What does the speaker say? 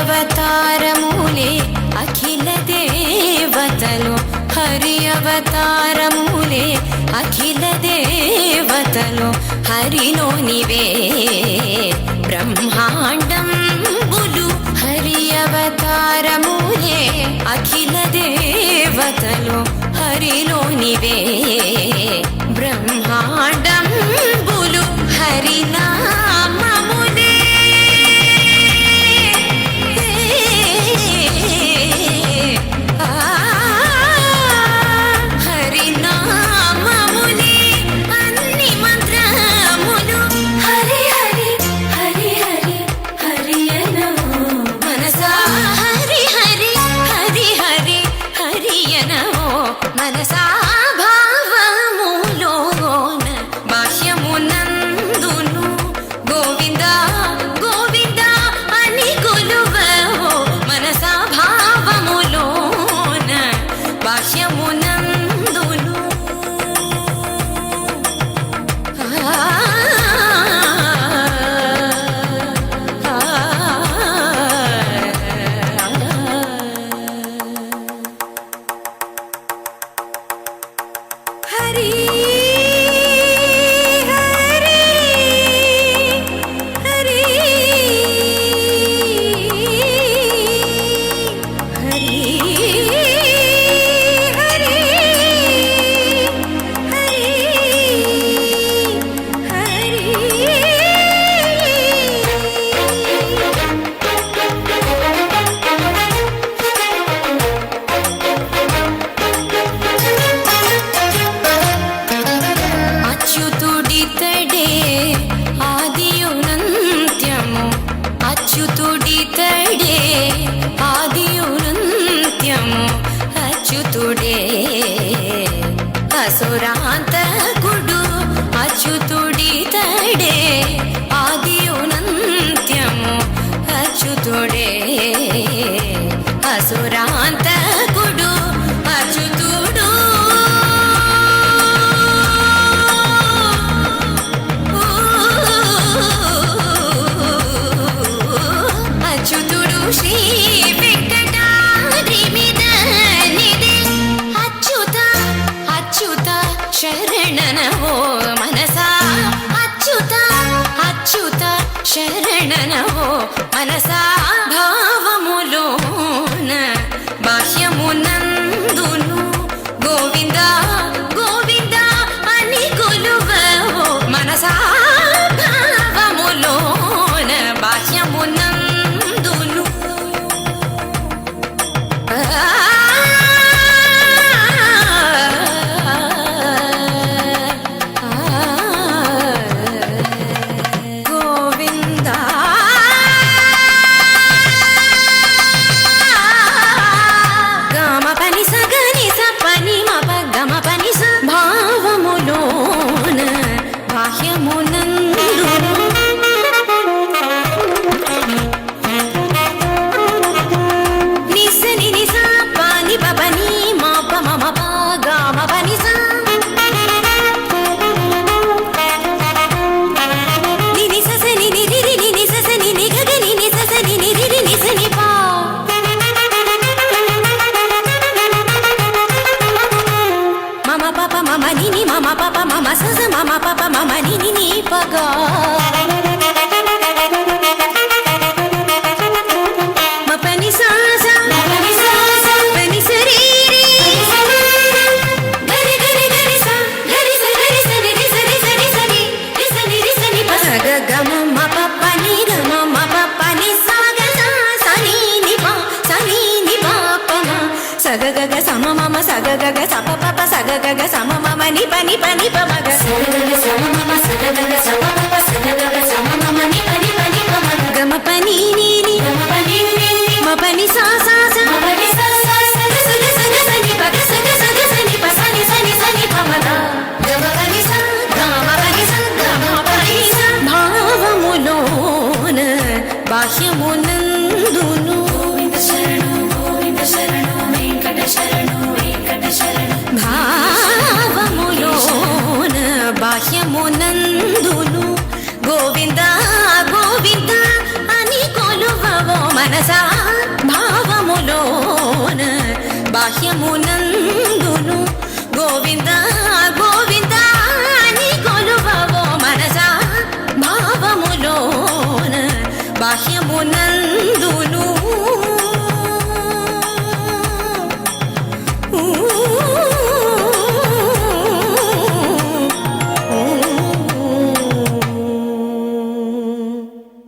అవతారములే అఖిల దేవతలు, హరి అవతారములే అఖిల దేవతలు, హరిలోనివే బ్రహ్మాండంబులు. హరి అవతారములే అఖిల దేవతలు, హరిలోనివే బ్రహ్మాండంబులు. హరినామమునే హరినామమునే అన్ని మంత్రములు. హరి హరి హరి హరి హరి అనో మనసా, హరి హరి హరి హరి హరి అనో మనసా. భావములోన బాహ్యమునందును గోవింద గోవింద అని కొలువవో మనసా. భావములోన బాహ్యమునందును హరి హరి హరి హరి హరి అచ్యుతుడితడే ఆదియునంత్యము, అచ్యుతుడితడే ఆదియునంత్యము, అచ్యుతుడే అసురాంతకుడు, అచ్యుతుడితడే ఆదియునంత్యము, అచ్యుతుడే అసురాంతకుడు, అచ్యుతుడు అచ్యుతుడు శ్రీ వెంకటాద్రిమిదనిదే. అచ్యుత అచ్యుత శరణనవో మనసా, అచ్యుత అచ్యుత శరణనవో మనసా. భావములోన బాహ్యమునందును గోవింద గోవింద అని కొలువవో మనసా. భావములోన బాహ్యమునందును గోవింద గమ పని సగని సపని మప గమ పని స. భావములోన బాహ్యమునందును నిసని నిస పాని పని మాప మమ పా గమ పని స. నిని ససని నిరి నిని ససని ని గగని ని ససని నిరి ని సని పా. మమ పాప మమ నిని మమ పాప మమ సస మమ పాప మమ నిని ని పగా. మపని సాస మపని సాస పని సరీరి గరి గరి గరి స గరి స గరి స ని రి స రి స రి స ని రి స ని రి స ని ప. సగ గమ మప పని గమ మప పని సాగ సా సని ని ప సని ని ప ప మ. సగ గగ సమ మమ సగ గగ సప పప సగ గగ సమ మమ ని ప ని ప ని ప మగ. సగ గగ సమ మమ సగ గగ సప పప సగ గగ సమ మమ ని ప ని ప ని ప మగ. గమ పని ని ని గమ పని ని ని మ పని సా సా స మ పని సా సా స గ స గ స గ స ని ప గ స గ స గ స ని ప స ని స ని స ని ప మ ద. గమ పని స గమ పని స గమ పని స. భావములోన బాహ్యమునందును గోవింద శరణు గోవింద శరణు వెంకట శరణు వెంకట శరణు. భావములోన బాహ్యమునందును బాహ్యమునందును గోవింద గోవింద అని కొలువవో మనసా భావములోన బాహ్యమునందును